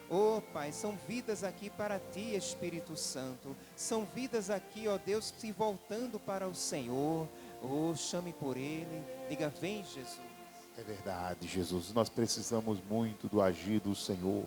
Oh, Pai, são vidas aqui para Ti, Espírito Santo. São vidas aqui, ó Deus, se voltando para o Senhor. Oh, chame por Ele. Diga, vem, Jesus. É verdade, Jesus, nós precisamos muito do agir do Senhor.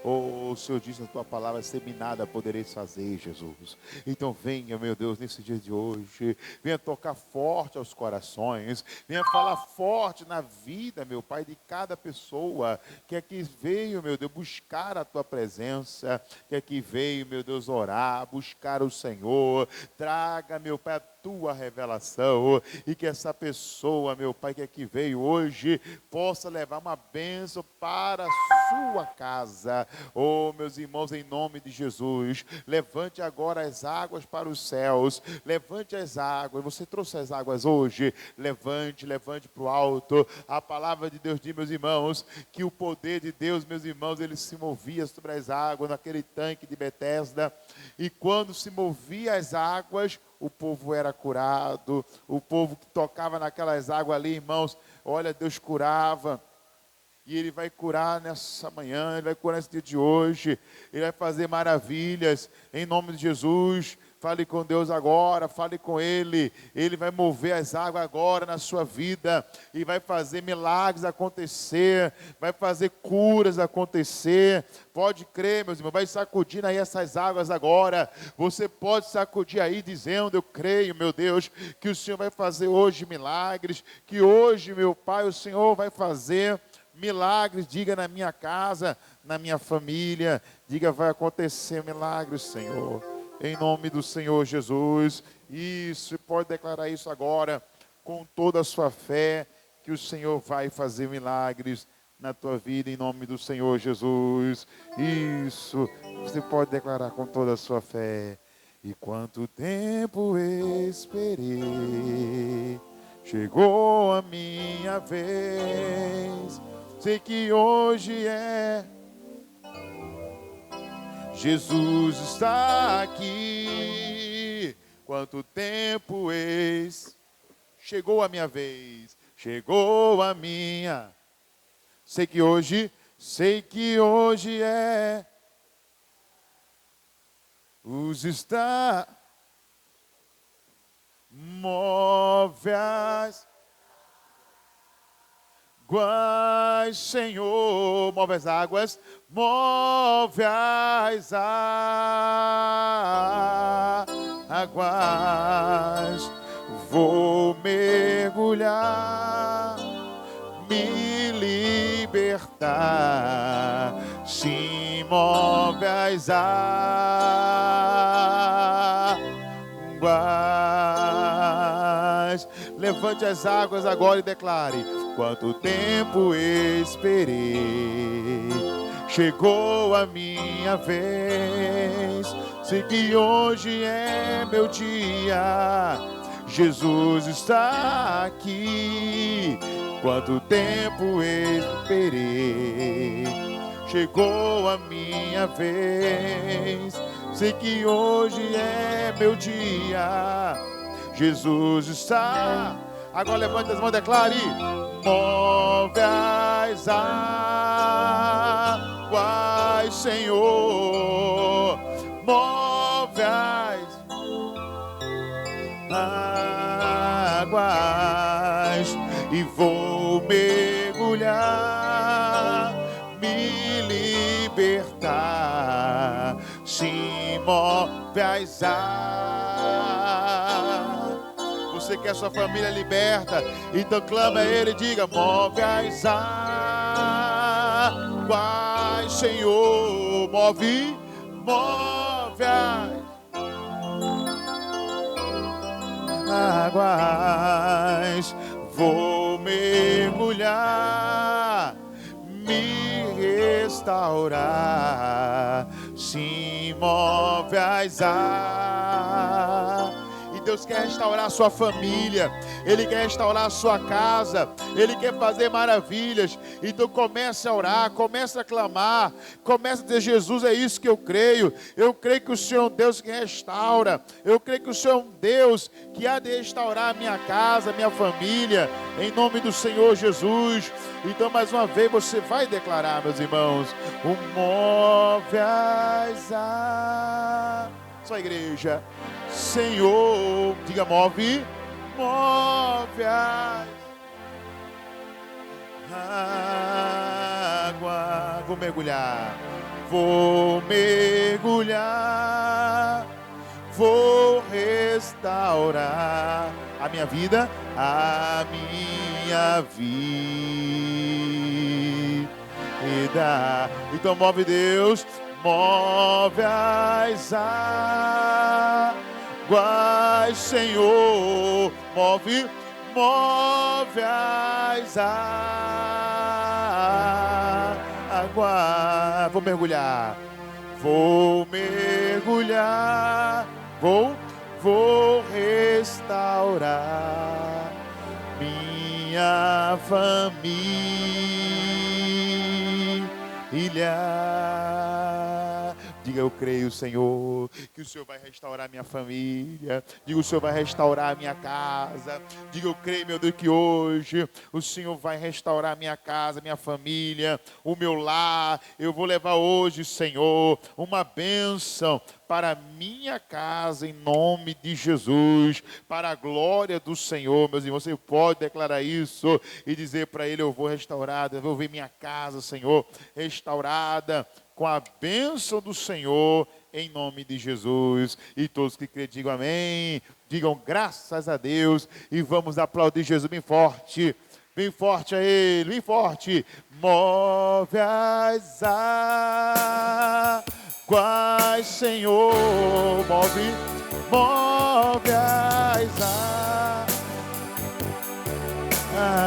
Oh, o Senhor disse na tua palavra, sem mim nada podereis fazer, Jesus. Então venha, meu Deus, nesse dia de hoje, venha tocar forte aos corações, venha falar forte na vida, meu Pai, de cada pessoa que aqui veio, meu Deus, buscar a tua presença, que aqui veio, meu Deus, orar, buscar o Senhor. Traga, meu Pai, a tua revelação, e que essa pessoa, meu Pai, que aqui veio hoje, possa levar uma bênção para a sua casa. Oh, meus irmãos, em nome de Jesus, levante agora as águas para os céus, levante as águas. Você trouxe as águas hoje? Levante para o alto. A palavra de Deus diz, meus irmãos, que o poder de Deus, meus irmãos, ele se movia sobre as águas naquele tanque de Betesda, e quando se movia as águas, o povo era curado. O povo que tocava naquelas águas ali, irmãos, olha, Deus curava. E Ele vai curar nessa manhã, Ele vai curar nesse dia de hoje, Ele vai fazer maravilhas, em nome de Jesus. Fale com Deus agora, fale com Ele. Ele vai mover as águas agora na sua vida e vai fazer milagres acontecer, vai fazer curas acontecer. Pode crer, meus irmãos, vai sacudir aí essas águas agora. Você pode sacudir aí dizendo, eu creio, meu Deus, que o Senhor vai fazer hoje milagres, que hoje, meu Pai, o Senhor vai fazer milagres. Diga, na minha casa, na minha família, diga, vai acontecer milagres, Senhor, em nome do Senhor Jesus. Isso, pode declarar isso agora, com toda a sua fé, que o Senhor vai fazer milagres na tua vida, em nome do Senhor Jesus. Isso, você pode declarar com toda a sua fé. E quanto tempo esperei, chegou a minha vez. Sei que hoje Jesus está aqui. Quanto tempo chegou a minha vez, chegou a minha. Sei que hoje os está, move as águas, Senhor, move as águas, move as águas. Vou mergulhar, me libertar, se move as águas. Levante as águas agora e declare: quanto tempo esperei, chegou a minha vez. Sei que hoje é meu dia, Jesus está aqui. Quanto tempo esperei, chegou a minha vez. Sei que hoje é meu dia, Jesus está. Agora levante as mãos e declare: move as águas, Senhor, move as águas. E vou mergulhar, me libertar, se move as águas. Você quer sua família liberta? Então clama a Ele e diga: move as águas, Senhor, move as águas. Vou mergulhar, me restaurar, se move as águas. Deus quer restaurar a sua família, Ele quer restaurar a sua casa, Ele quer fazer maravilhas. Então comece a orar, comece a clamar, comece a dizer: Jesus, é isso que eu creio que o Senhor é um Deus que restaura, eu creio que o Senhor é um Deus que há de restaurar a minha casa, a minha família, em nome do Senhor Jesus. Então mais uma vez você vai declarar, meus irmãos: o move as águas. Só a igreja, Senhor, diga: move as águas. Vou mergulhar, vou restaurar a minha vida, Então move, Deus, move as águas, Senhor, move as águas. Vou mergulhar, vou restaurar minha família. Diga: eu creio, Senhor, que o Senhor vai restaurar minha família. Diga: o Senhor vai restaurar a minha casa. Diga: eu creio, meu Deus, que hoje o Senhor vai restaurar minha casa, minha família, o meu lar. Eu vou levar hoje, Senhor, uma bênção para a minha casa, em nome de Jesus, para a glória do Senhor. Meus irmãos, você pode declarar isso e dizer para Ele: eu vou restaurar, eu vou ver minha casa, Senhor, restaurada com a bênção do Senhor, em nome de Jesus. E todos que creem, digam amém, digam graças a Deus, e vamos aplaudir Jesus bem forte a Ele, bem forte. Move as águas, Senhor, move as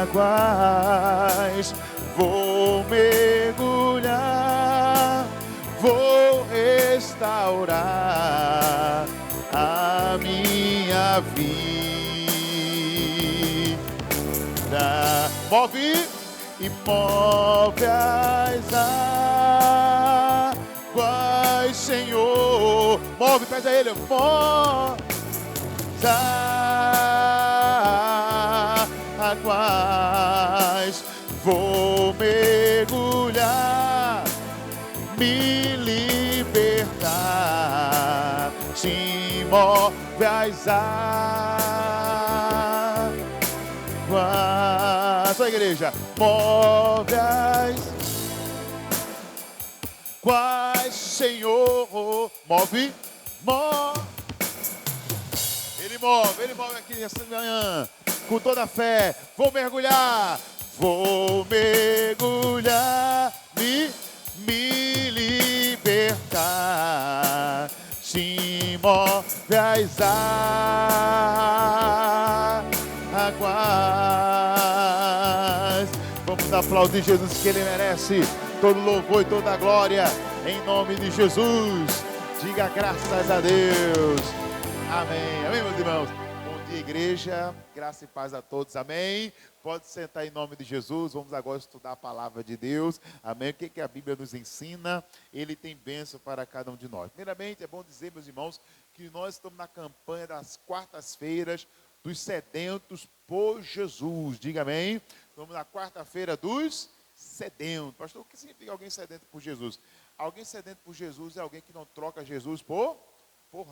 águas. Vou mergulhar, vou restaurar a minha vida. Move as águas, Senhor. Move, pede a Ele, move as águas. Vou mergulhar, me libertar. Se move as águas. Só a igreja, move as águas, Senhor. Move. Ele move aqui nessa manhã, com toda a fé. Vou mergulhar, me libertar. Se move as águas. Vamos aplaudir Jesus, que Ele merece todo louvor e toda glória, em nome de Jesus. Diga graças a Deus. Amém, amém, meus irmãos. Bom dia, igreja, graça e paz a todos, amém. Pode sentar em nome de Jesus. Vamos agora estudar a palavra de Deus, amém. O que a Bíblia nos ensina? Ele tem bênção para cada um de nós. Primeiramente, é bom dizer, meus irmãos, que nós estamos na campanha das quartas-feiras dos sedentos por Jesus. Diga amém. Estamos na quarta-feira dos sedentos. Pastor, o que significa alguém sedento por Jesus? Alguém sedento por Jesus é alguém que não troca Jesus por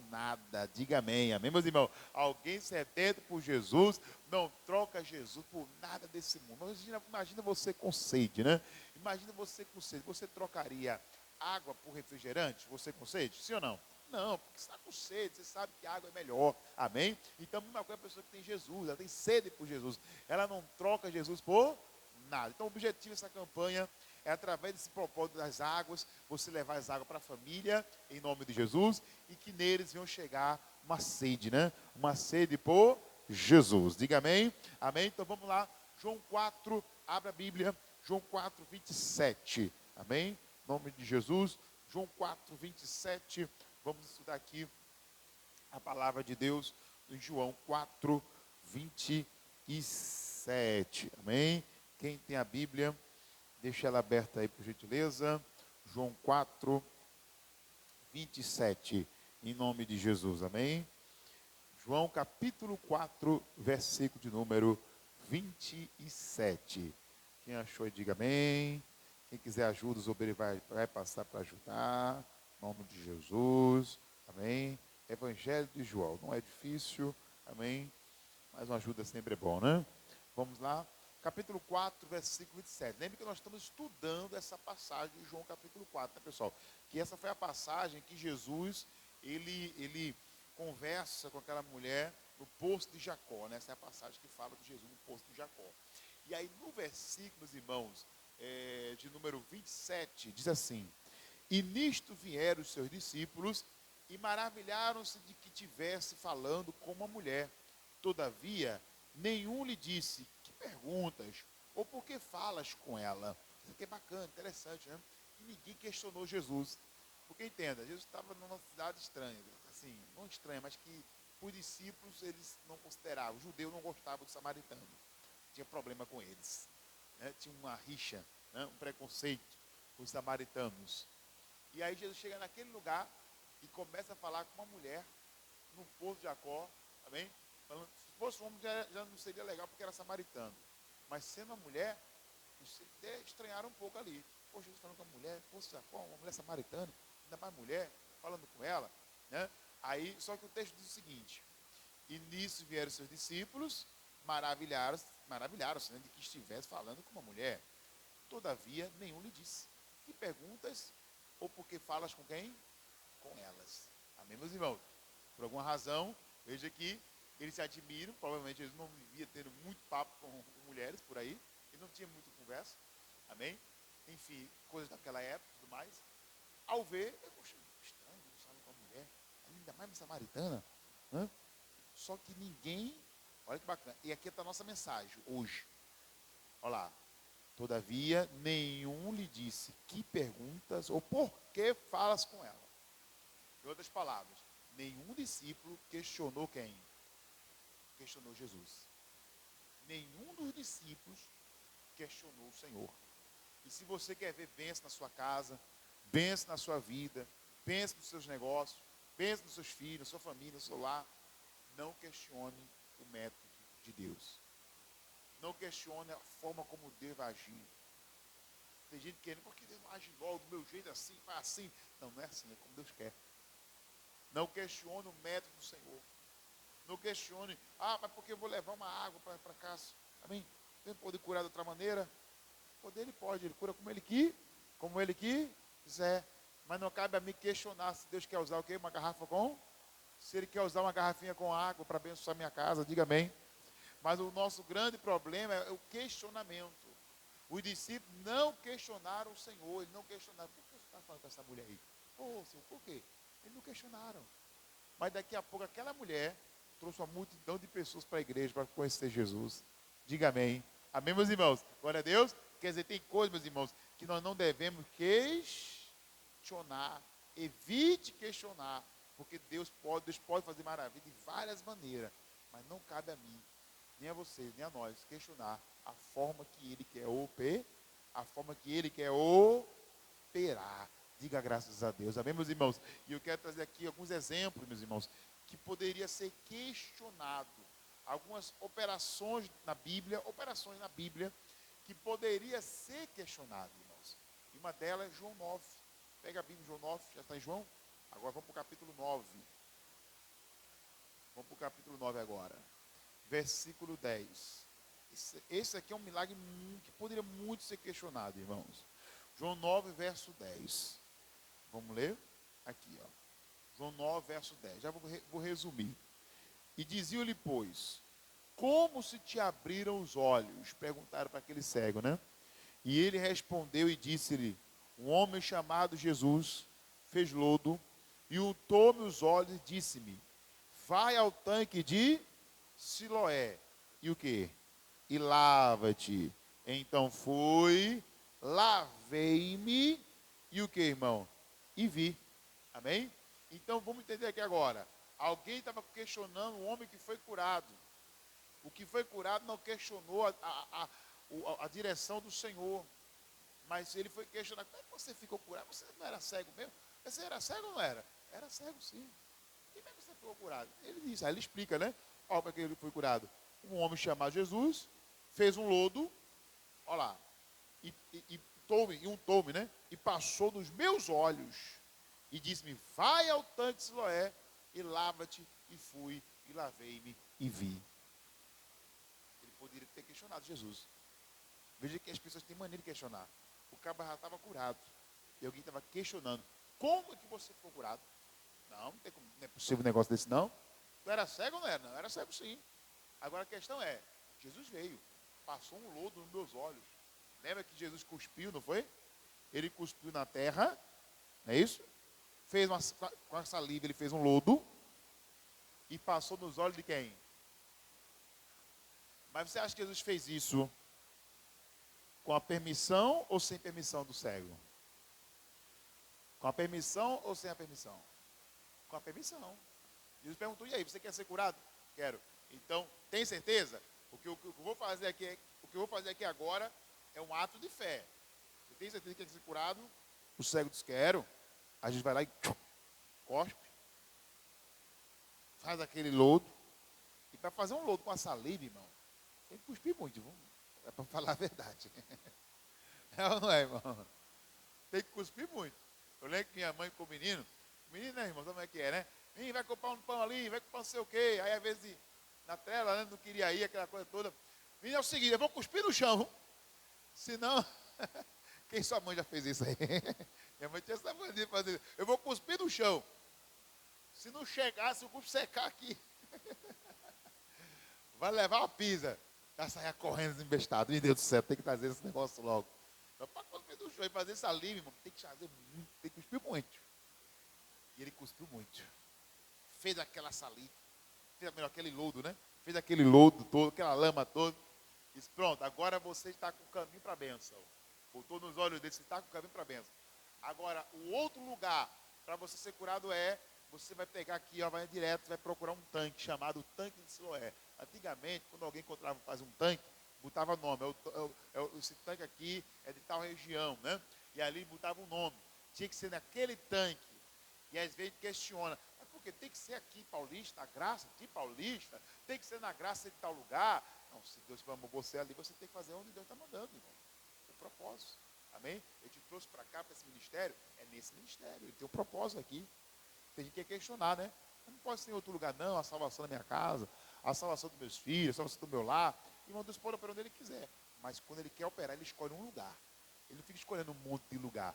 nada. Diga amém, amém, meus irmãos. Alguém sedento por Jesus não troca Jesus por nada desse mundo. Mas imagina você com sede, né? Imagina você com sede. Você trocaria água por refrigerante? Você com sede? Sim ou não? Não, porque você está com sede, você sabe que a água é melhor, amém? Então, a mesma coisa a pessoa que tem Jesus, ela tem sede por Jesus, ela não troca Jesus por nada. Então, o objetivo dessa campanha é, através desse propósito das águas, você levar as águas para a família, em nome de Jesus, e que neles venham chegar uma sede, né? Uma sede por Jesus. Diga amém? Amém? Então, vamos lá. João 4, abra a Bíblia. João 4, 27. Amém? Em nome de Jesus. João 4, 27. Vamos estudar aqui a palavra de Deus em João 4, 27. Amém? Quem tem a Bíblia, deixa ela aberta aí, por gentileza. João 4, 27. Em nome de Jesus. Amém? João capítulo 4, versículo de número 27. Quem achou, diga amém. Quem quiser ajuda, o Zobeiro vai passar para ajudar. Em nome de Jesus. Amém. Evangelho de João. Não é difícil. Amém. Mas uma ajuda sempre é bom, né? Vamos lá. Capítulo 4, versículo 27. Lembre que nós estamos estudando essa passagem de João capítulo 4, né, pessoal? Que essa foi a passagem que Jesus, ele conversa com aquela mulher no poço de Jacó, né? Essa é a passagem que fala de Jesus no poço de Jacó. E aí no versículo, meus irmãos, de número 27, diz assim: E nisto vieram os seus discípulos e maravilharam-se de que tivesse falando com uma mulher. Todavia, nenhum lhe disse: Que perguntas? Ou por que falas com ela? Isso aqui é bacana, interessante, né? E ninguém questionou Jesus. Porque entenda, Jesus estava numa cidade estranha, assim, não estranha, mas que os discípulos eles não consideravam, os judeus não gostavam dos samaritanos, tinha problema com eles, né? Tinha uma rixa, né? Um preconceito com os samaritanos. E aí Jesus chega naquele lugar e começa a falar com uma mulher no poço de Jacó, amém? Falando, se fosse um homem já não seria legal porque era samaritano, mas sendo uma mulher, até estranharam um pouco ali. Poxa, Jesus falando com uma mulher, poço de Jacó, uma mulher samaritana, ainda mais mulher, falando com ela, né? Aí, só que o texto diz o seguinte: E nisso vieram seus discípulos, maravilharam-se, né, de que estivesse falando com uma mulher. Todavia, nenhum lhe disse: Que perguntas? Ou porque falas com quem? Com elas. Amém, meus irmãos? Por alguma razão, veja que eles se admiram, provavelmente eles não viviam tendo muito papo com mulheres por aí, e não tinha muita conversa, amém? Enfim, coisas daquela época e tudo mais. Ao ver, poxa, estranho, não sabe com a mulher, ainda mais uma samaritana, né? Só que ninguém, olha que bacana, e aqui está a nossa mensagem hoje, olha lá. Todavia, nenhum lhe disse: Que perguntas ou por que falas com ela? Em outras palavras, nenhum discípulo questionou quem? Questionou Jesus. Nenhum dos discípulos questionou o Senhor. E se você quer ver bênção na sua casa, bênção na sua vida, bênção nos seus negócios, bênção nos seus filhos, na sua família, no seu lar, não questione o método de Deus. Não questione a forma como Deus vai agir. Tem gente querendo, porque Deus não age logo, do meu jeito assim, faz assim. Não, não é assim, é como Deus quer. Não questione o método do Senhor. Não questione, mas porque eu vou levar uma água para casa. Amém? Ele pode curar de outra maneira? Poder ele pode, ele cura como ele quiser. Mas não cabe a mim questionar se Deus quer usar o quê? Uma garrafa com? Se ele quer usar uma garrafinha com água para abençoar minha casa, diga amém. Mas o nosso grande problema é o questionamento. Os discípulos não questionaram o Senhor, eles não questionaram. Por que você está falando com essa mulher aí? Senhor, por quê? Eles não questionaram. Mas daqui a pouco aquela mulher trouxe uma multidão de pessoas para a igreja para conhecer Jesus. Diga amém. Amém, meus irmãos? Glória a Deus. Quer dizer, tem coisas, meus irmãos, que nós não devemos questionar. Evite questionar. Porque Deus pode fazer maravilha de várias maneiras. Mas não cabe a mim, nem a vocês, nem a nós, questionar a forma que Ele quer operar. Diga graças a Deus. Amém, meus irmãos? E eu quero trazer aqui alguns exemplos, meus irmãos, que poderia ser questionado. Algumas operações na Bíblia, que poderia ser questionado, irmãos. E uma delas é João 9. Pega a Bíblia, João 9, já está em João? Agora vamos para o capítulo 9. Vamos para o capítulo 9 agora. Versículo 10. Esse aqui é um milagre que poderia muito ser questionado, irmãos. João 9, verso 10. Vamos ler? Aqui, ó. João 9, verso 10. Já vou resumir. E diziam-lhe, pois, como se te abriram os olhos? Perguntaram para aquele cego, né? E ele respondeu e disse-lhe: um homem chamado Jesus fez lodo e untou-me os olhos e disse-me: vai ao tanque de Siloé. E o quê? E lava-te. Então fui, lavei-me e o que, irmão? E vi. Amém? Então vamos entender aqui agora. Alguém estava questionando o homem que foi curado. O que foi curado não questionou a direção do Senhor. Mas ele foi questionar, como é que você ficou curado? Você não era cego mesmo? Você era cego ou não era? Era cego sim. E como é que você ficou curado? Ele disse, aí ele explica, né? Olha como é que ele foi curado. Um homem chamado Jesus fez um lodo, olha lá, untou-me, né? E passou nos meus olhos e disse-me, vai ao tanque de Siloé e lava-te. E fui e lavei-me e vi. Ele poderia ter questionado Jesus. Veja que as pessoas têm maneira de questionar. O cabra já estava curado. E alguém estava questionando. Como é que você ficou curado? Não é possível um negócio desse não. Tu era cego ou não era? Não, era cego sim. Agora a questão é, Jesus veio, passou um lodo nos meus olhos. Lembra que Jesus cuspiu, não foi? Ele cuspiu na terra, não é isso? Com a saliva ele fez um lodo e passou nos olhos de quem? Mas você acha que Jesus fez isso com a permissão ou sem permissão do cego? Com a permissão ou sem a permissão? Com a permissão. Jesus perguntou, e aí, você quer ser curado? Quero. Então, tem certeza? O que eu vou fazer aqui agora é um ato de fé. Você tem certeza que quer ser curado? O cego diz, quero. A gente vai lá e cospe. Faz aquele lodo. E para fazer um lodo com a saliva, irmão, tem que cuspir muito, viu? É para falar a verdade. É ou não é, irmão? Tem que cuspir muito. Eu lembro que minha mãe com o menino, né, irmão, sabe como é que é, né? Vem, vai comprar um pão ali, vai comprar não sei o quê. Aí, às vezes, na trela, né, não queria ir, aquela coisa toda. Menino, é o seguinte, eu vou cuspir no chão. Senão, quem sua mãe já fez isso aí? Minha mãe tinha essa mania de fazer isso. Eu vou cuspir no chão. Se não chegar, se o cuspe secar aqui, vai levar uma pisa. Vai sair correndo desembestado. Meu Deus do céu, tem que trazer esse negócio logo. Então, para cuspir no chão e fazer saliva, irmão, tem que fazer muito, tem que cuspir muito. E ele cuspiu muito. Fez aquela saliva, fez aquele lodo, né? Fez aquele lodo todo, aquela lama toda. Disse, pronto, agora você está com o caminho para a bênção. Botou nos olhos dele, você está com o caminho para a bênção. Agora, o outro lugar para você ser curado você vai pegar aqui, ó, vai direto, vai procurar um tanque chamado Tanque de Siloé. Antigamente, quando alguém encontrava fazer um tanque, botava nome. Esse tanque aqui é de tal região, né? E ali botava um nome. Tinha que ser naquele tanque. E às vezes questiona, mas por que tem que ser aqui, Paulista, a graça de Paulista? Tem que ser na graça de tal lugar? Não, se Deus chamou você ali, você tem que fazer onde Deus está mandando, irmão. O propósito. Amém? Eu te trouxe para cá, para esse ministério, é nesse ministério. Ele tem um propósito aqui. Tem gente que quer questionar, né? Não pode ser em outro lugar, não. A salvação da minha casa, a salvação dos meus filhos, a salvação do meu lar. Irmão, Deus pode operar onde Ele quiser. Mas quando Ele quer operar, Ele escolhe um lugar. Ele não fica escolhendo um monte de lugar.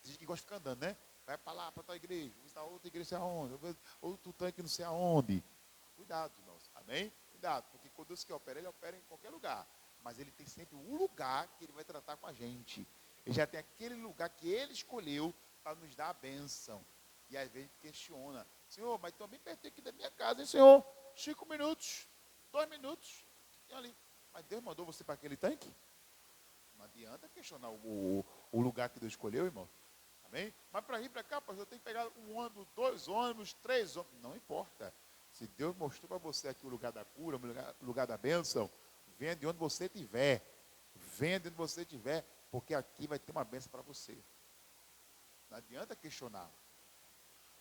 Tem gente que gosta de ficar andando, né? Vai para lá, para tua igreja, visitar outra igreja, não sei aonde, outro tanque, não sei aonde. Cuidado, irmãos. Amém? Cuidado, porque quando Deus quer operar, Ele opera em qualquer lugar. Mas Ele tem sempre um lugar que Ele vai tratar com a gente. Ele já tem aquele lugar que Ele escolheu para nos dar a bênção. E às vezes questiona, Senhor, mas estou bem perto aqui da minha casa, hein, Senhor? 5 minutos, 2 minutos, e ali. Mas Deus mandou você para aquele tanque? Não adianta questionar o lugar que Deus escolheu, irmão. Amém? Mas para ir para cá, pastor, eu tenho que pegar um ônibus, 2 ônibus, 3 ônibus. Não importa. Se Deus mostrou para você aqui o lugar da cura, o lugar da bênção, venha de onde você estiver. Venha de onde você estiver, porque aqui vai ter uma bênção para você. Não adianta questionar.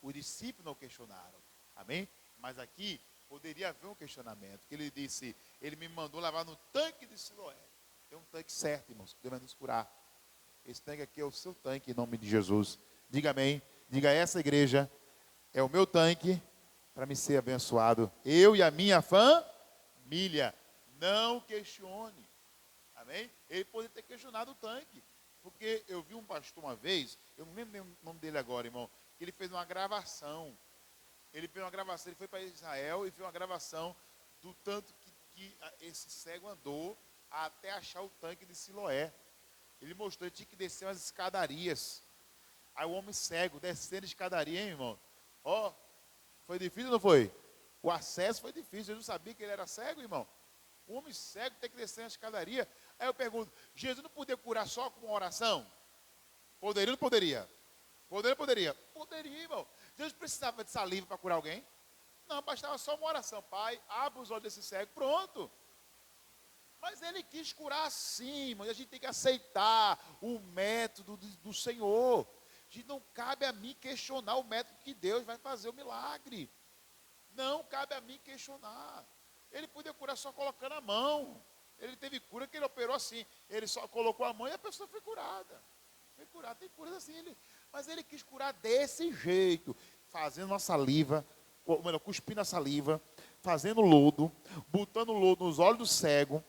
Os discípulos não questionaram. Amém? Mas aqui poderia haver um questionamento. Que ele disse, ele me mandou lavar no tanque de Siloé. Tem um tanque certo, irmãos, que Deus vai nos curar. Esse tanque aqui é o seu tanque, em nome de Jesus. Diga amém. Diga, essa igreja é o meu tanque para me ser abençoado. Eu e a minha família. Não questione. Amém? Ele poderia ter questionado o tanque. Porque eu vi um pastor uma vez, eu não lembro o nome dele agora, irmão, que ele fez uma gravação. Ele foi para Israel e fez uma gravação do tanto que esse cego andou até achar o tanque de Siloé. Ele mostrou, ele tinha que descer umas escadarias. Aí o homem cego, descendo escadaria, hein, irmão? Ó, foi difícil ou não foi? O acesso foi difícil, Jesus sabia que ele era cego, irmão. O homem cego tem que descer uma escadaria. Aí eu pergunto, Jesus não podia curar só com uma oração? Poderia ou não poderia? Poderia ou não poderia? Poderia, irmão. Jesus precisava de saliva para curar alguém? Não, bastava só uma oração. Pai, abre os olhos desse cego. Pronto. Mas ele quis curar assim, mas a gente tem que aceitar o método do Senhor. A gente não cabe a mim questionar o método que Deus vai fazer o milagre. Não cabe a mim questionar. Ele podia curar só colocando a mão. Ele teve cura que ele operou assim. Ele só colocou a mão e a pessoa foi curada. Foi curada, tem curas assim. Mas ele quis curar desse jeito, fazendo uma saliva, ou melhor, cuspindo a saliva, fazendo lodo, botando lodo nos olhos do cego.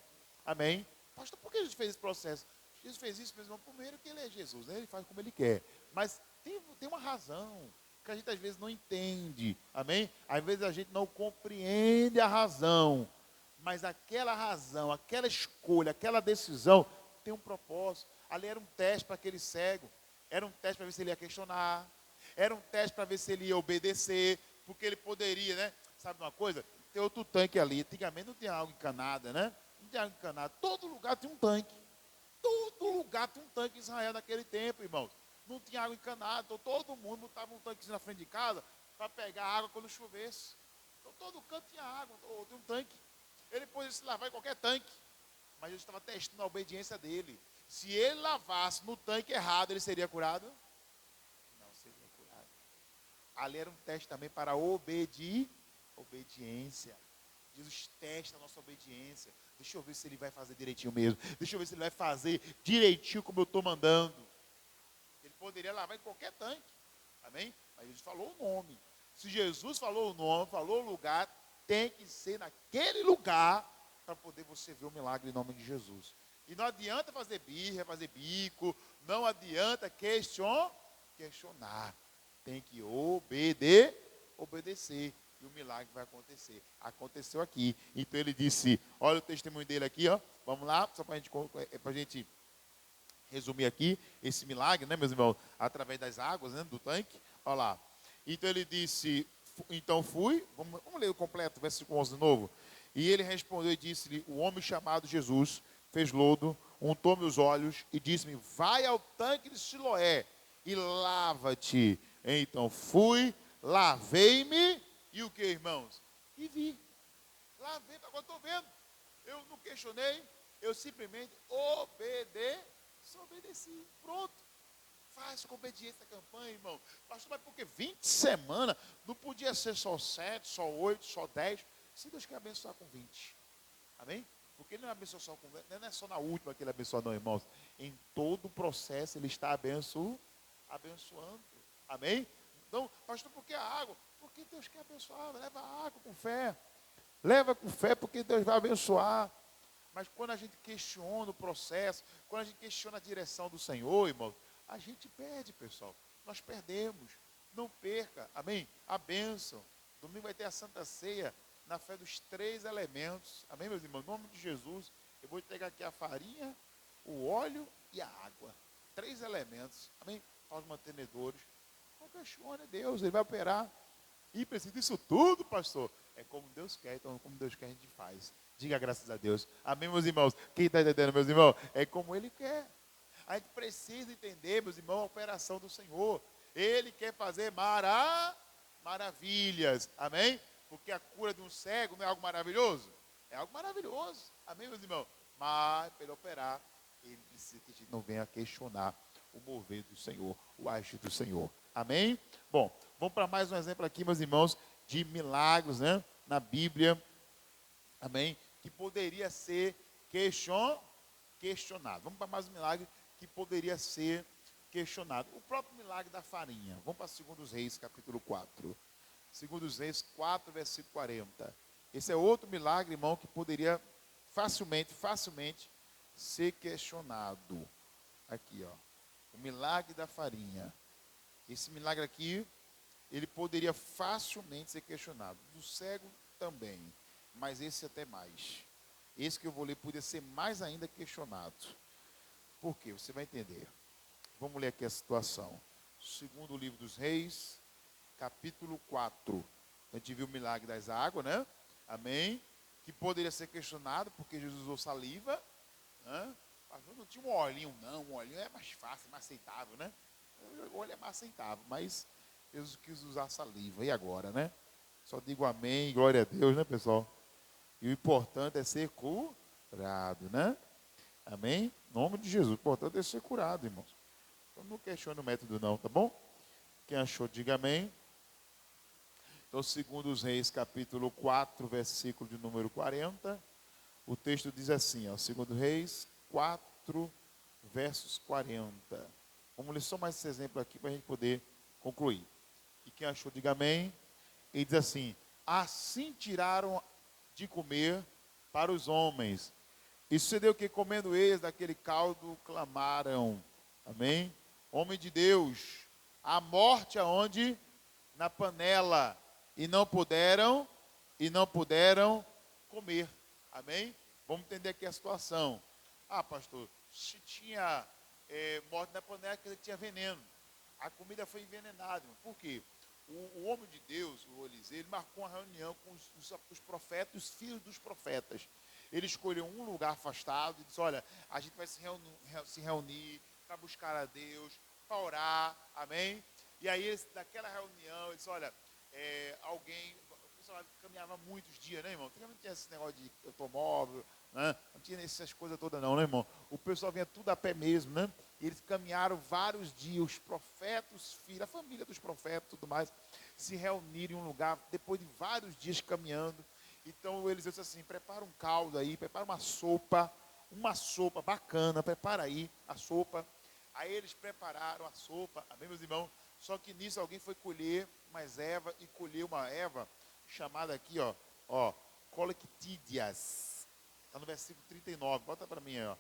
Amém? Pastor, por que a gente fez esse processo? Jesus fez isso, meu irmão, primeiro que ele é Jesus, né? Ele faz como ele quer. Mas tem uma razão que a gente às vezes não entende. Amém? Às vezes a gente não compreende a razão. Mas aquela razão, aquela escolha, aquela decisão tem um propósito. Ali era um teste para aquele cego. Era um teste para ver se ele ia questionar. Era um teste para ver se ele ia obedecer. Porque ele poderia, né? Sabe uma coisa? Tem outro tanque ali. Antigamente não tinha água encanada, né? Não tinha água encanada. Todo lugar tinha um tanque. Todo lugar tinha um tanque em Israel naquele tempo, irmãos. Não tinha água encanada. Então todo mundo botava um tanquezinho na frente de casa para pegar água quando chovesse. Então todo canto tinha água, ou tinha um tanque. Ele podia se lavar em qualquer tanque. Mas ele estava testando a obediência dele. Se ele lavasse no tanque errado, ele seria curado? Não seria curado. Ali era um teste também para obediência. Jesus testa a nossa obediência. Deixa eu ver se ele vai fazer direitinho mesmo. Deixa eu ver se ele vai fazer direitinho como eu estou mandando. Ele poderia lavar em qualquer tanque. Amém? Mas Jesus falou o nome. Se Jesus falou o nome, falou o lugar, tem que ser naquele lugar para poder você ver o milagre em nome de Jesus. E não adianta fazer birra, fazer bico. Não adianta questionar. Tem que obedecer. E o milagre vai acontecer. Aconteceu aqui. Então ele disse, olha o testemunho dele aqui, ó. Vamos lá, só para a gente resumir aqui esse milagre, né, meus irmãos? Através das águas, né, do tanque. Olha lá. Então ele disse, então fui. Vamos ler o completo, versículo 11 de novo. E ele respondeu e disse-lhe, o homem chamado Jesus fez lodo, untou-me os olhos e disse-me, vai ao tanque de Siloé e lava-te. Então fui, lavei-me. E o que, irmãos? E vi. Lavei, agora estou vendo. Eu não questionei, eu simplesmente obedeci. Pronto. Faz com obediência a campanha, irmão. Pastor, mas porque 20 semanas, não podia ser só 7, só 8, só 10. Se Deus quer abençoar com 20. Amém? Porque Ele não abençoa só com 20, não é só na última que Ele abençoa, não, irmãos. Em todo o processo Ele está abençoando. Amém? Então, pastor, por que a água? Porque Deus quer abençoar. Leva a água com fé. Leva com fé porque Deus vai abençoar. Mas quando a gente questiona o processo, quando a gente questiona a direção do Senhor, irmãos, a gente perde, pessoal. Nós perdemos. Não perca. Amém? A bênção. Domingo vai ter a Santa Ceia na fé dos 3 elementos. Amém, meus irmãos? Em nome de Jesus, eu vou entregar aqui a farinha, o óleo e a água. 3 elementos. Amém? Aos mantenedores. Não questione Deus, Ele vai operar. E precisa disso tudo, pastor. É como Deus quer, então como Deus quer a gente faz. Diga graças a Deus. Amém, meus irmãos? Quem está entendendo, meus irmãos? É como Ele quer. A gente precisa entender, meus irmãos, a operação do Senhor. Ele quer fazer maravilhas. Amém? Porque a cura de um cego não é algo maravilhoso? É algo maravilhoso. Amém, meus irmãos? Mas, para ele operar, ele precisa que a gente não venha questionar o mover do Senhor, o agir do Senhor. Amém? Bom, vamos para mais um exemplo aqui, meus irmãos, de milagres, né? Na Bíblia. Amém? Que poderia ser questionado. Vamos para mais um milagre que poderia ser questionado. O próprio milagre da farinha. Vamos para 2 Reis, capítulo 4. 2 Reis 4, versículo 40. Esse é outro milagre, irmão, que poderia facilmente ser questionado. Aqui, ó. O milagre da farinha. Esse milagre aqui, ele poderia facilmente ser questionado. Do cego também. Mas esse até mais. Esse que eu vou ler poderia ser mais ainda questionado. Por quê? Você vai entender. Vamos ler aqui a situação. Segundo o livro dos Reis, capítulo 4. A gente viu o milagre das águas, né? Amém? Que poderia ser questionado, porque Jesus usou saliva. Né? Não tinha um olhinho, não. Um olhinho é mais fácil, mais aceitável, né? O olho é mais aceitável, mas Jesus quis usar saliva. E agora, né? Só digo amém, glória a Deus, né, pessoal? E o importante é ser curado, né? Amém? Em nome de Jesus. O importante é ser curado, irmãos. Então não questione o método não, tá bom? Quem achou, diga amém. Então, segundo os Reis, capítulo 4, versículo de número 40, o texto diz assim, ó, segundo Reis 4, versos 40. Vamos ler só mais esse exemplo aqui para a gente poder concluir. E quem achou, diga amém. Ele diz assim, assim tiraram de comer para os homens. E sucedeu que, comendo eles daquele caldo, clamaram. Amém? Homem de Deus, a morte aonde? Na panela. E não puderam comer. Amém? Vamos entender aqui a situação. Ah, pastor, se tinha morte na panela, quer dizer que tinha veneno. A comida foi envenenada. Por quê? O homem de Deus, o Eliseu, ele marcou uma reunião com os profetas, os filhos dos profetas. Ele escolheu um lugar afastado e disse, olha, a gente vai se reunir para buscar a Deus, para orar, amém? E aí, daquela reunião, ele disse, olha, o pessoal caminhava muitos dias, né, irmão? Não tinha esse negócio de automóvel, né? Não tinha essas coisas todas não, né, irmão? O pessoal vinha tudo a pé mesmo, né? E eles caminharam vários dias, os profetas, os filhos, a família dos profetas e tudo mais, se reuniram em um lugar, depois de vários dias caminhando. Então, eles disseram assim, prepara um caldo aí, prepara uma sopa bacana, prepara aí a sopa. Aí eles prepararam a sopa, amém, meus irmãos? Só que nisso alguém foi colher umas ervas e colheu uma erva chamada aqui, ó, colectídeas. Está no versículo 39, bota para mim aí, ó.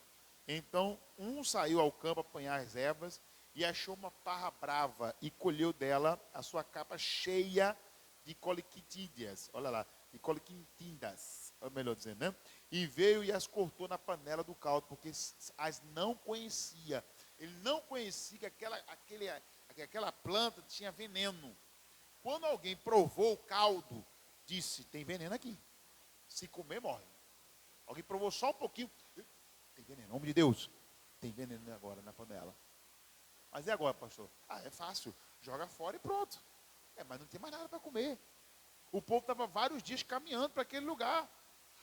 Então, um saiu ao campo apanhar as ervas e achou uma parra brava e colheu dela a sua capa cheia de colectídeas. Olha lá, de colequintindas, é melhor dizendo, né? E veio e as cortou na panela do caldo, porque as não conhecia. Ele não conhecia que aquela planta tinha veneno. Quando alguém provou o caldo, disse, tem veneno aqui. Se comer, morre. Alguém provou só um pouquinho, tem veneno. Homem de Deus, tem veneno agora na panela. Mas e agora, pastor? Ah, é fácil. Joga fora e pronto. Mas não tem mais nada para comer. O povo estava vários dias caminhando para aquele lugar.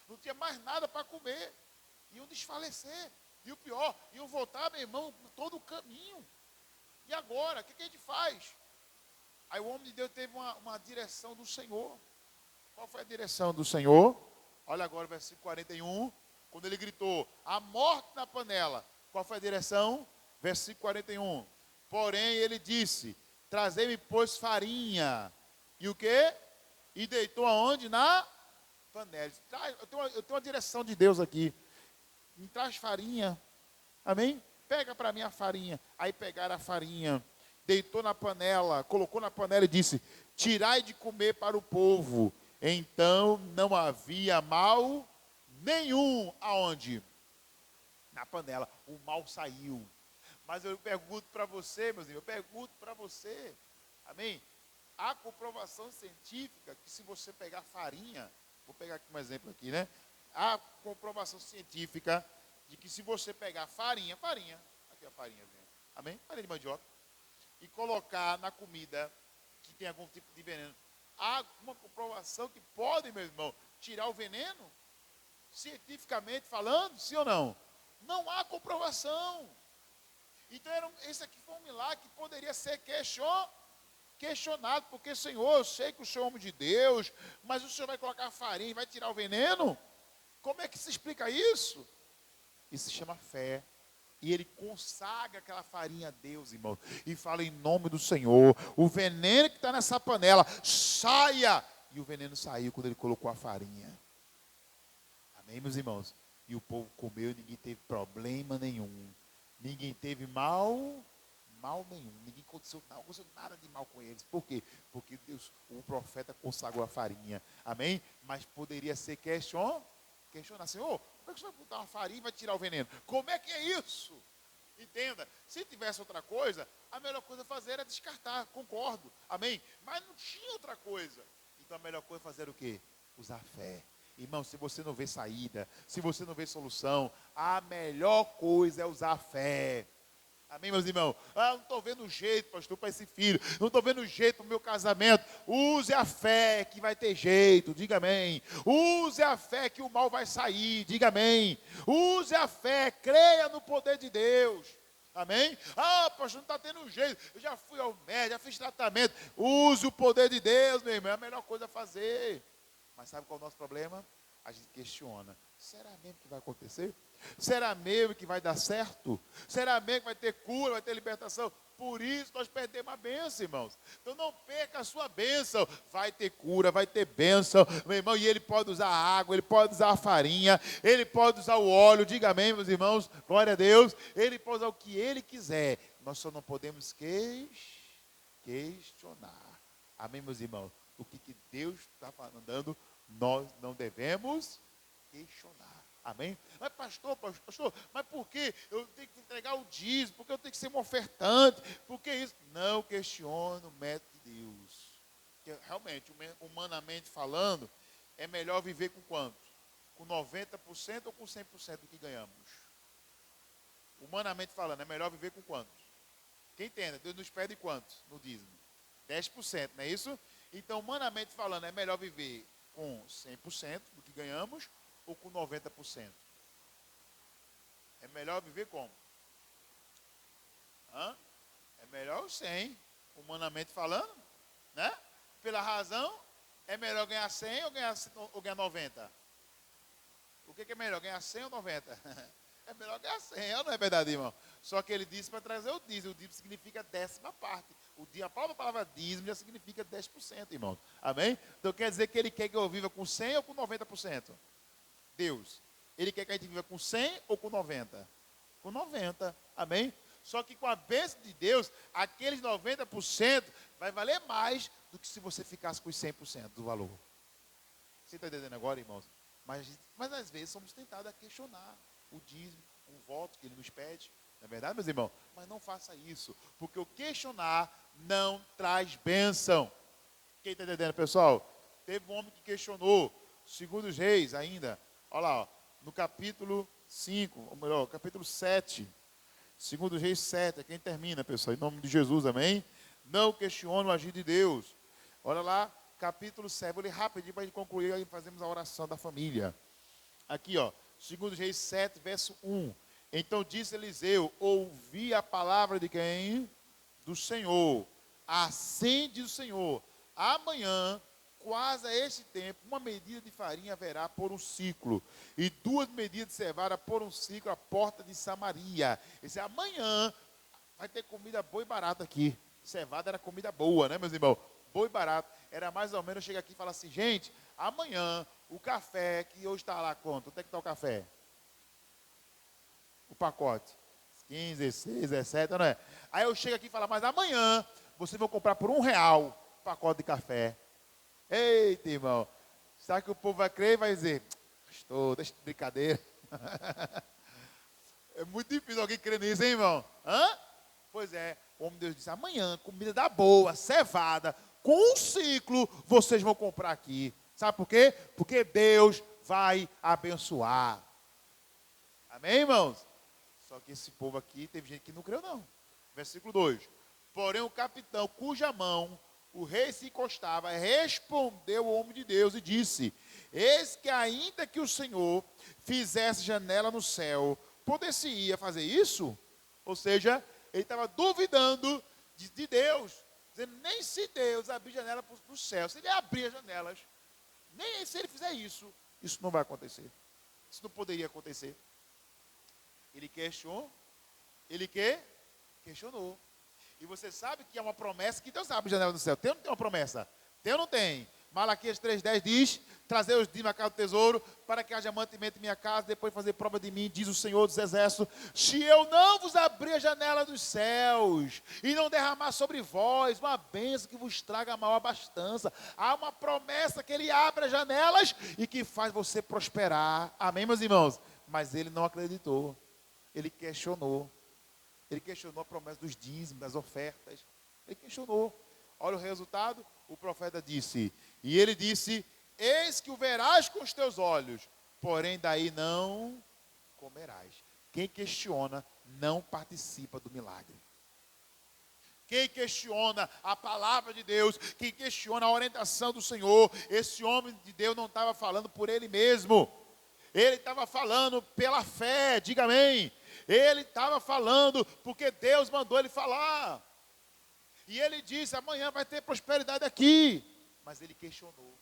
Não tinha mais nada para comer. Iam desfalecer. E o pior, iam voltar, meu irmão, todo o caminho. E agora, o que a gente faz? Aí o homem de Deus teve uma direção do Senhor. Qual foi a direção do Senhor? Olha agora o versículo 41. Quando ele gritou, a morte na panela. Qual foi a direção? Versículo 41. Porém, ele disse, trazei-me, pois, farinha. E o quê? E deitou aonde? Na panela. Eu tenho uma direção de Deus aqui. Me traz farinha. Amém? Pega para mim a farinha. Aí pegaram a farinha, deitou na panela, colocou na panela e disse, tirai de comer para o povo. Então não havia mal nenhum. Aonde? Na panela. O mal saiu. Mas eu pergunto para você, meus irmãos, amém? Há comprovação científica que se você pegar farinha, vou pegar aqui um exemplo aqui, né? Há comprovação científica de que se você pegar farinha, aqui a farinhazinha, amém? Farinha de mandioca, e colocar na comida que tem algum tipo de veneno, há uma comprovação que pode, meu irmão, tirar o veneno? Cientificamente falando, sim ou não? Não há comprovação. Então, esse aqui foi um milagre que poderia ser questionado, porque, Senhor, eu sei que o Senhor é homem de Deus, mas o Senhor vai colocar farinha e vai tirar o veneno? Como é que se explica isso? Isso se chama fé. E ele consagra aquela farinha a Deus, irmão, e fala em nome do Senhor, o veneno que está nessa panela, saia! E o veneno saiu quando ele colocou a farinha. Amém, meus irmãos? E o povo comeu e ninguém teve problema nenhum. Ninguém teve mal nenhum. Ninguém aconteceu nada de mal com eles. Por quê? Porque Deus, o profeta consagrou a farinha. Amém? Mas poderia ser questionar. Senhor, como é que você vai botar uma farinha e vai tirar o veneno? Como é que é isso? Entenda. Se tivesse outra coisa, a melhor coisa a fazer era descartar. Concordo. Amém? Mas não tinha outra coisa. Então a melhor coisa é fazer o quê? Usar fé. Irmão, se você não vê saída, se você não vê solução, a melhor coisa é usar fé. Amém, meus irmãos? Não estou vendo jeito, pastor, para esse filho. Não estou vendo jeito para o meu casamento. Use a fé que vai ter jeito. Diga amém. Use a fé que o mal vai sair. Diga amém. Use a fé. Creia no poder de Deus. Amém? Pastor, não está tendo jeito. Eu já fui ao médico, já fiz tratamento. Use o poder de Deus, meu irmão. É a melhor coisa a fazer. Mas sabe qual é o nosso problema? A gente questiona. Será mesmo que vai acontecer? Será mesmo que vai dar certo? Será mesmo que vai ter cura, vai ter libertação? Por isso nós perdemos a bênção, irmãos. Então não perca a sua bênção. Vai ter cura, vai ter bênção, meu irmão. E ele pode usar a água, ele pode usar a farinha, ele pode usar o óleo. Diga amém, meus irmãos. Glória a Deus. Ele pode usar o que ele quiser. Nós só não podemos questionar. Amém, meus irmãos? O que Deus está mandando, nós não devemos questionar. Amém? Mas pastor, mas por que eu tenho que entregar o dízimo? Por que eu tenho que ser um ofertante? Por que isso? Não questione o método de Deus. Porque realmente, humanamente falando, é melhor viver com quanto? Com 90% ou com 100% do que ganhamos? Humanamente falando, é melhor viver com quanto? Quem entende? Deus nos pede quanto no dízimo? 10%, não é isso? Então, humanamente falando, é melhor viver com 100% do que ganhamos ou com 90%? É melhor viver como? É melhor o 100, humanamente falando, né? Pela razão, é melhor ganhar 100 ou ganhar 90? O que é melhor, ganhar 100 ou 90? É melhor ganhar 100, não é verdade, irmão? Só que ele disse para trazer o dízimo. O dízimo significa décima parte. A palavra dízimo já significa 10%, irmão. Amém? Então quer dizer que ele quer que eu viva com 100 ou com 90%? Deus. Ele quer que a gente viva com 100 ou com 90? Com 90. Amém? Só que com a bênção de Deus, aqueles 90% vai valer mais do que se você ficasse com os 100% do valor. Você está entendendo agora, irmãos? Mas às vezes somos tentados a questionar o dízimo, um voto que ele nos pede. Não é verdade, meus irmãos? Mas não faça isso, porque o questionar não traz bênção. Quem está entendendo, pessoal? Teve um homem que questionou, segundo os reis ainda, olha lá, ó, no capítulo 5, ou melhor, capítulo 7, segundo os reis 7, é quem termina, pessoal, em nome de Jesus, amém? Não questione o agir de Deus. Olha lá, capítulo 7, vou ler rapidinho para a gente concluir, aí fazemos a oração da família. Aqui, ó, segundo os reis 7, verso 1. Então disse Eliseu, ouvi a palavra de quem? Do Senhor. Assim diz o Senhor, amanhã, quase a este tempo, uma medida de farinha haverá por um ciclo, e 2 medidas de cevada por um ciclo à porta de Samaria. Esse amanhã vai ter comida boa e barata aqui. Cevada era comida boa, né, meus irmãos? Boa e barato. Era mais ou menos, eu chego aqui e falo assim, gente, amanhã o café que hoje está lá, quanto? Quanto é que está o café? O pacote. 15, 16, 17, não é? Aí eu chego aqui e falo, mas amanhã vocês vão comprar por R$1 o pacote de café. Eita, irmão. Sabe que o povo vai crer e vai dizer, pastor, deixa de brincadeira. É muito difícil alguém crer nisso, hein, irmão? Pois é, o homem de Deus disse, amanhã, comida da boa, cevada, com um ciclo, vocês vão comprar aqui. Sabe por quê? Porque Deus vai abençoar. Amém, irmãos? Só que esse povo aqui, teve gente que não creu, não. Versículo 2. Porém, o capitão, cuja mão o rei se encostava, respondeu o homem de Deus e disse, eis que ainda que o Senhor fizesse janela no céu, poder-se-ia fazer isso? Ou seja, ele estava duvidando de Deus, dizendo, nem se Deus abrir janela para o céu, se ele abrir as janelas, nem se ele fizer isso, isso não vai acontecer. Isso não poderia acontecer. Ele questionou. Ele questionou. E você sabe que é uma promessa que Deus abre a janela do céu. Tem ou não tem uma promessa? Tem ou não tem? Malaquias 3,10 diz, trazer os dízimos à casa do tesouro, para que haja mantimento em minha casa, depois fazer prova de mim, diz o Senhor dos Exércitos, se eu não vos abrir a janela dos céus, e não derramar sobre vós uma bênção que vos traga maior abastança. Há uma promessa que ele abre as janelas e que faz você prosperar. Amém, meus irmãos? Mas ele não acreditou. Ele questionou. Ele questionou a promessa dos dízimos, das ofertas. Ele questionou. Olha o resultado. O profeta disse, e ele disse, eis que o verás com os teus olhos, porém daí não comerás. Quem questiona não participa do milagre. Quem questiona a palavra de Deus, quem questiona a orientação do Senhor, esse homem de Deus não estava falando por ele mesmo. Ele estava falando pela fé, diga amém. Ele estava falando porque Deus mandou ele falar. E ele disse, amanhã vai ter prosperidade aqui. Mas ele questionou.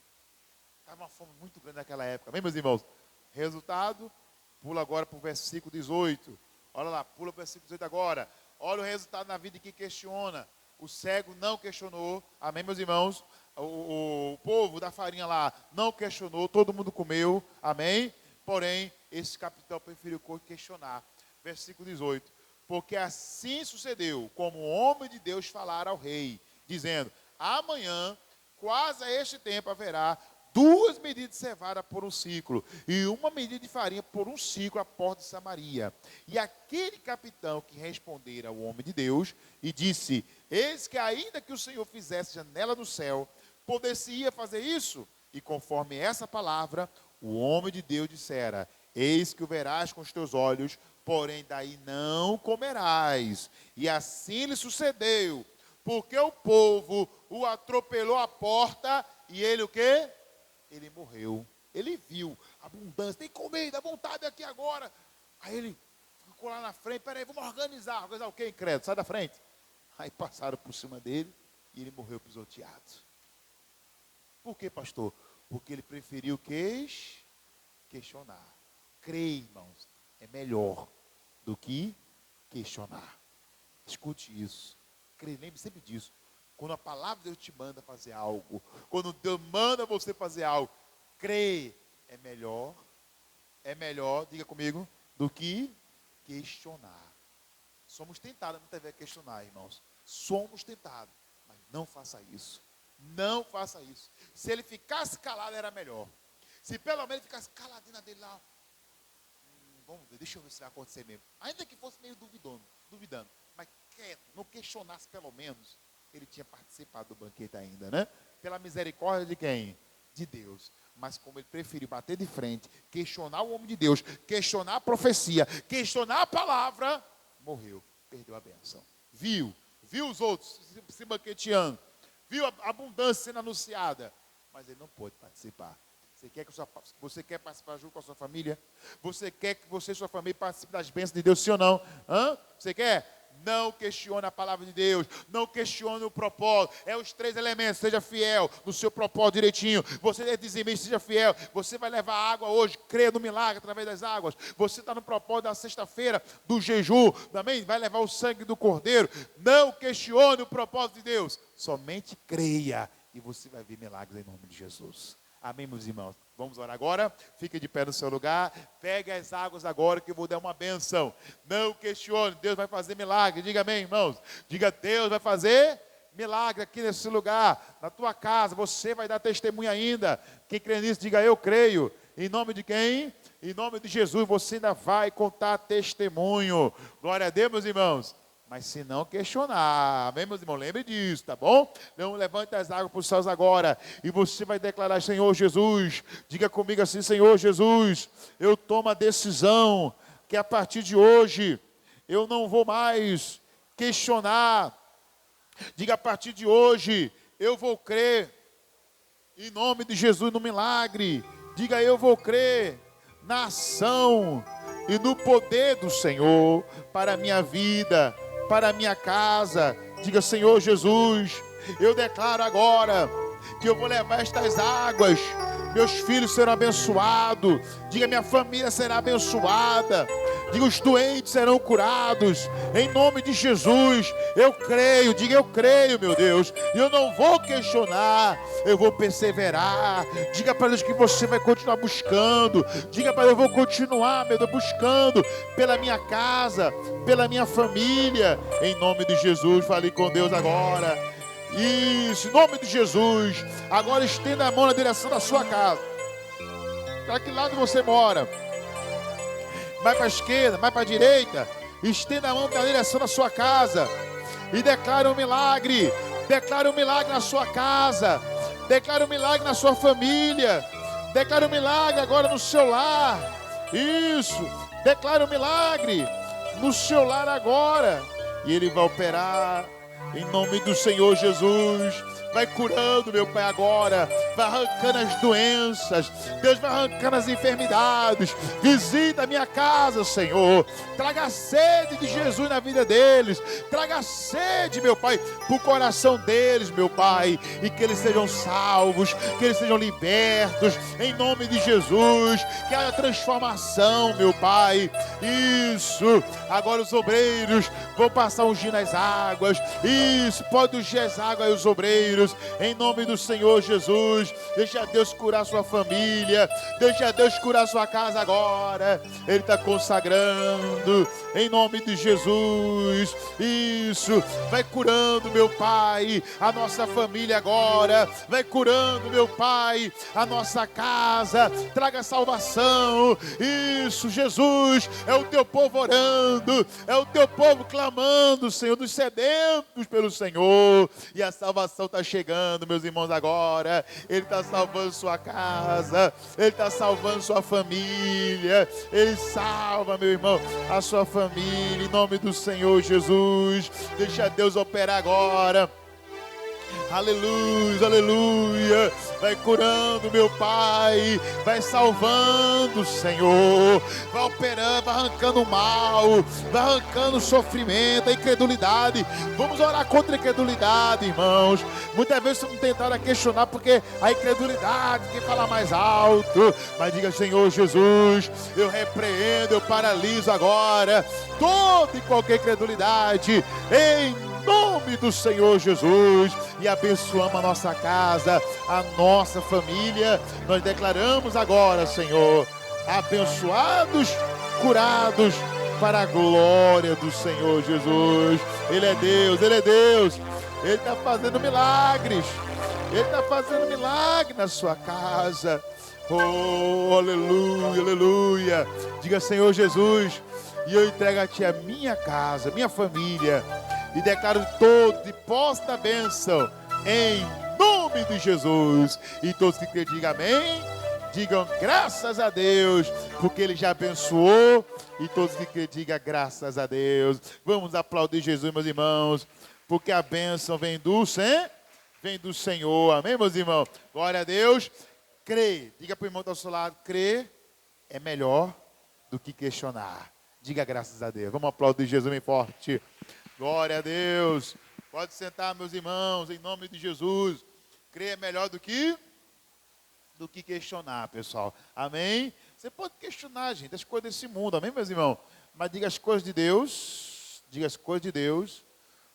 Estava uma fome muito grande naquela época. Amém, meus irmãos? Resultado, pula agora para o versículo 18. Olha lá, pula para o versículo 18 agora. Olha o resultado na vida de quem questiona. O cego não questionou. Amém, meus irmãos? O povo da farinha lá não questionou. Todo mundo comeu. Amém? Porém, esse capitão preferiu questionar. Versículo 18. Porque assim sucedeu, como o homem de Deus falara ao rei, dizendo, amanhã, quase a este tempo, haverá 2 medidas de cevada por um ciclo, e 1 medida de farinha por um ciclo à porta de Samaria. E aquele capitão que respondera ao homem de Deus, e disse, eis que ainda que o Senhor fizesse janela no céu, poder-se-ia fazer isso? E conforme essa palavra, o homem de Deus dissera, eis que o verás com os teus olhos, porém daí não comerás. E assim lhe sucedeu, porque o povo o atropelou à porta, e ele o quê? Ele morreu. Ele viu abundância, tem comida, vontade aqui agora. Aí ele ficou lá na frente, peraí, vamos organizar. Organizar o quê, incrédulo? Sai da frente. Aí passaram por cima dele, e ele morreu pisoteado. Por quê, pastor? Porque ele preferiu questionar. Crer, irmãos, é melhor do que questionar. Escute isso. Crer, lembre sempre disso. Quando a palavra de Deus te manda fazer algo, quando Deus manda você fazer algo, crer é melhor, diga comigo, do que questionar. Somos tentados muitas vezes a questionar, irmãos. Somos tentados, mas não faça isso. Não faça isso. Se ele ficasse calado, era melhor. Se pelo menos ele ficasse caladinho na dele lá, vamos ver, deixa eu ver se vai acontecer mesmo. Ainda que fosse meio duvidando, mas quieto, não questionasse pelo menos, ele tinha participado do banquete ainda, né? Pela misericórdia de quem? De Deus. Mas como ele preferiu bater de frente, questionar o homem de Deus, questionar a profecia, questionar a palavra, morreu, perdeu a bênção. Viu os outros se banqueteando, viu a abundância sendo anunciada, mas ele não pôde participar. Você quer participar junto com a sua família? Você quer que você e sua família participem das bênçãos de Deus, sim ou não? Você quer? Não questione a palavra de Deus, não questione o propósito, é os 3 elementos, seja fiel no seu propósito direitinho, você é dizimista, seja fiel, você vai levar água hoje, creia no milagre através das águas, você está no propósito da sexta-feira, do jejum, também vai levar o sangue do cordeiro, não questione o propósito de Deus, somente creia e você vai ver milagres em nome de Jesus. Amém, meus irmãos? Vamos orar agora? Fique de pé no seu lugar. Pegue as águas agora que eu vou dar uma bênção. Não questione, Deus vai fazer milagre. Diga amém, irmãos. Diga, Deus vai fazer milagre aqui nesse lugar. Na tua casa, você vai dar testemunho ainda. Quem crê nisso, diga, eu creio. Em nome de quem? Em nome de Jesus, você ainda vai contar testemunho. Glória a Deus, meus irmãos. Mas se não questionar, amém, meus irmãos? Lembre disso, tá bom? Não levante as águas para os céus agora. E você vai declarar, Senhor Jesus. Diga comigo assim, Senhor Jesus. Eu tomo a decisão que a partir de hoje eu não vou mais questionar. Diga, a partir de hoje eu vou crer. Em nome de Jesus no milagre. Diga, eu vou crer na ação e no poder do Senhor para a minha vida, para a minha casa. Diga, Senhor Jesus, eu declaro agora que eu vou levar estas águas, meus filhos serão abençoados, diga, minha família será abençoada, diga, os doentes serão curados, em nome de Jesus, eu creio, diga, eu creio, meu Deus, e eu não vou questionar, eu vou perseverar, diga para Deus que você vai continuar buscando, diga para Deus, eu vou continuar, meu Deus, buscando pela minha casa, pela minha família, em nome de Jesus. Fale com Deus agora. Isso, em nome de Jesus. Agora estenda a mão na direção da sua casa. Para que lado você mora? Vai para a esquerda, vai para a direita. Estenda a mão na direção da sua casa. E declare um milagre. Declare um milagre na sua casa. Declare um milagre na sua família. Declare um milagre agora no seu lar. Isso. Declare um milagre. no seu lar agora. E Ele vai operar em nome do Senhor Jesus. Vai curando, meu Pai, agora. Vai arrancando as doenças. Deus vai arrancando as enfermidades. Visita a minha casa, Senhor. Traga a sede de Jesus na vida deles. Traga a sede, meu Pai, para o coração deles, meu Pai. E que eles sejam salvos, que eles sejam libertos, em nome de Jesus. Que haja transformação, meu Pai. Isso. Agora os obreiros vão passar ungindo as águas. Isso. Pode ungir as águas aí, os obreiros. Em nome do Senhor Jesus. Deixa Deus curar sua família. Deixa Deus curar sua casa agora. Ele está consagrando em nome de Jesus. Isso. Vai curando, meu Pai, a nossa família agora. Vai curando, meu Pai, a nossa casa. Traga salvação. Isso, Jesus. É o teu povo orando. É o teu povo clamando, Senhor, dos sedentos pelo Senhor. E a salvação está chegando, meus irmãos, agora. Ele está salvando sua casa. Ele está salvando sua família. Ele salva, meu irmão, a sua família, em nome do Senhor Jesus. Deixa Deus operar agora. Aleluia, aleluia. Vai curando, meu Pai. Vai salvando, Senhor. Vai operando, vai arrancando o mal. Vai arrancando o sofrimento, a incredulidade. Vamos orar contra a incredulidade, irmãos. Muitas vezes vamos tentar questionar porque a incredulidade quer falar mais alto. Mas diga, Senhor Jesus, eu repreendo, eu paraliso agora toda e qualquer incredulidade em nome do Senhor Jesus, e abençoamos a nossa casa, a nossa família. Nós declaramos agora, Senhor, abençoados, curados, para a glória do Senhor Jesus. Ele é Deus, Ele é Deus. Ele está fazendo milagres. Ele está fazendo milagre na sua casa. Oh, aleluia, aleluia. Diga, Senhor Jesus, e eu entrego a Ti a minha casa, minha família, e declaro todo de posse da bênção, em nome de Jesus. E todos que creem, digam amém. Digam graças a Deus, porque Ele já abençoou. E todos que creem, digam graças a Deus. Vamos aplaudir Jesus, meus irmãos, porque a bênção vem do Senhor. Amém, meus irmãos? Glória a Deus. Crer. Diga para o irmão do seu lado, crer é melhor do que questionar. Diga graças a Deus. Vamos aplaudir Jesus bem forte. Glória a Deus. Pode sentar, meus irmãos, em nome de Jesus. Crer é melhor do que questionar, pessoal. Amém? Você pode questionar, gente, as coisas desse mundo. Amém, meus irmãos? Mas diga as coisas de Deus. Diga as coisas de Deus.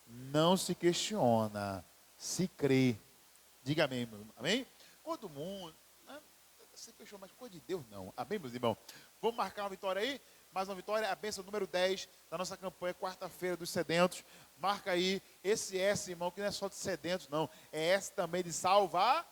Não se questiona. Se crê. Diga amém, meu irmão. Amém? Coisa do mundo. Se questiona, mas coisa de Deus não. Amém, meus irmãos? Vamos marcar uma vitória aí? Mais uma vitória, a bênção número 10 da nossa campanha, quarta-feira dos sedentos. Marca aí esse S, irmão, que não é só de sedentos, não. É S também de salvação.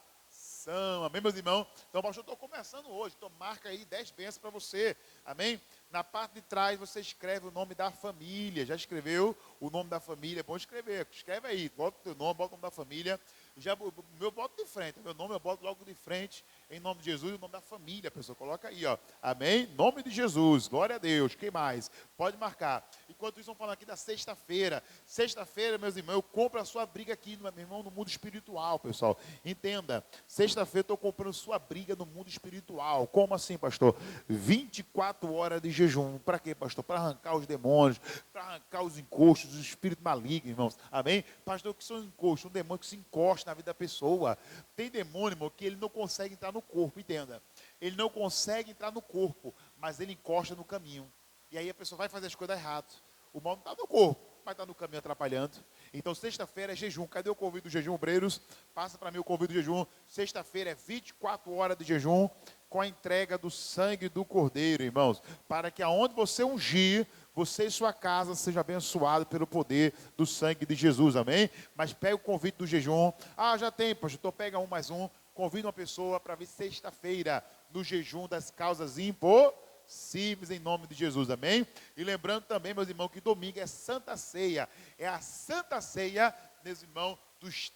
Amém, meus irmãos? Então, pastor, eu estou começando hoje. Então, marca aí 10 bênçãos para você. Amém? Na parte de trás, você escreve o nome da família. Já escreveu o nome da família? É bom escrever. Escreve aí. Bota o teu nome, bota o nome da família. Já, o meu boto de frente. Meu nome eu boto logo de frente. Em nome de Jesus, o nome da família, pessoal. Coloca aí, ó. Amém? Nome de Jesus. Glória a Deus. Quem mais? Pode marcar. Enquanto isso, vamos falar aqui da sexta-feira. Sexta-feira, meus irmãos, eu compro a sua briga aqui, meu irmão, no mundo espiritual, pessoal. Entenda. Sexta-feira eu estou comprando sua briga no mundo espiritual. Como assim, pastor? 24 horas de jejum. Para quê, pastor? Para arrancar os demônios, para arrancar os encostos, os espíritos malignos, irmãos. Amém? Pastor, o que são encostos? Um demônio que se encosta na vida da pessoa. Tem demônio, irmão, que ele não consegue entrar no corpo, entenda. Ele não consegue entrar no corpo, mas ele encosta no caminho. E aí a pessoa vai fazer as coisas erradas. O mal não está no corpo, mas está no caminho atrapalhando. Então, sexta-feira é jejum. Cadê o convite do jejum, obreiros? Passa para mim o convite do jejum. Sexta-feira é 24 horas de jejum com a entrega do sangue do Cordeiro, irmãos. Para que aonde você ungir, você e sua casa seja abençoado pelo poder do sangue de Jesus, amém? Mas pega o convite do jejum. Ah, já tem, pastor, então pega um mais um. Convida uma pessoa para vir sexta-feira no jejum das causas impossíveis em nome de Jesus, amém? E lembrando também, meus irmãos, que domingo é Santa Ceia. É a Santa Ceia, meus irmãos,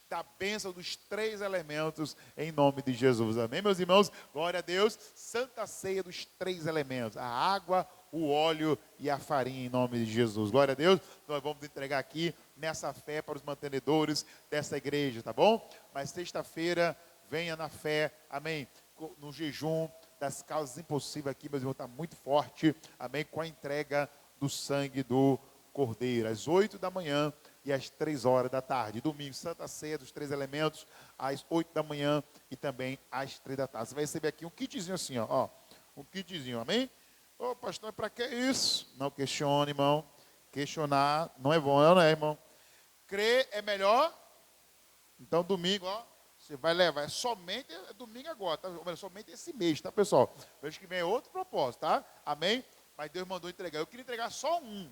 da bênção dos 3 elementos em nome de Jesus, amém, meus irmãos? Glória a Deus. Santa Ceia dos 3 elementos: a água, o óleo e a farinha em nome de Jesus. Glória a Deus. Nós vamos entregar aqui nessa fé para os mantenedores dessa igreja, tá bom? Mas sexta-feira, venha na fé, amém? No jejum das causas impossíveis aqui, meus irmãos, está muito forte, amém? Com a entrega do sangue do Cordeiro, às 8 da manhã e às 3 horas da tarde. Domingo, Santa Ceia dos 3 elementos, às 8 da manhã e também às 3 da tarde. Você vai receber aqui um kitzinho assim, ó, um kitzinho, amém? Ô, pastor, para que isso? Não questione, irmão. Questionar não é bom, não é, irmão? Crer é melhor. Então, domingo, ó, você vai levar. É somente domingo agora, tá? Somente esse mês, tá, pessoal? Mês que vem é outro propósito, tá? Amém? Mas Deus mandou entregar. Eu queria entregar só um,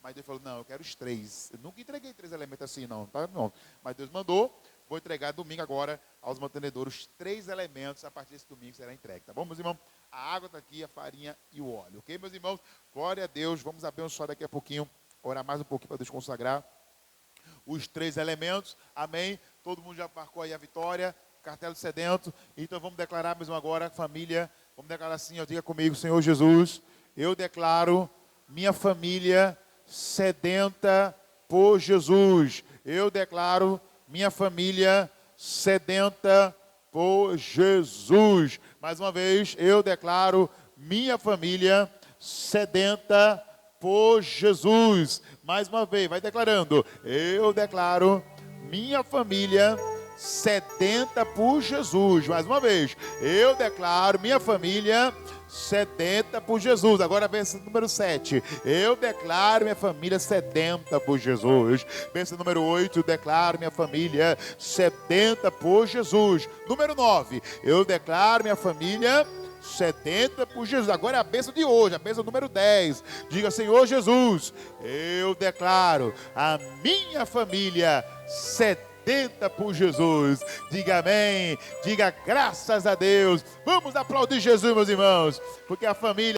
Mas Deus falou, não, eu quero os 3. Eu nunca entreguei 3 elementos assim, não, tá? Não. Mas Deus mandou. Vou entregar domingo agora aos mantenedores 3 elementos. A partir desse domingo será entregue, tá bom, meus irmãos? A água está aqui, a farinha e o óleo, ok, meus irmãos? Glória a Deus. Vamos abençoar daqui a pouquinho, orar mais um pouquinho para Deus consagrar os 3 elementos, amém? Todo mundo já marcou aí a vitória, cartela de sedento. Então vamos declarar mesmo agora, família, vamos declarar assim, ó, diga comigo, Senhor Jesus, eu declaro minha família sedenta por Jesus. Eu declaro minha família sedenta por Jesus. Mais uma vez, eu declaro minha família sedenta por Jesus. Mais uma vez, vai declarando. Eu declaro minha família sedenta por Jesus. Mais uma vez, eu declaro minha família sedenta por Jesus. Agora benção número 7. Eu declaro minha família sedenta por Jesus. Benção número 8. Eu declaro minha família sedenta por Jesus. Número 9. Eu declaro minha família sedenta por Jesus. Agora é a bênção de hoje, a bênção número 10. Diga, Senhor Jesus, eu declaro a minha família sedenta por Jesus. Diga amém, diga graças a Deus. Vamos aplaudir Jesus, meus irmãos, porque a família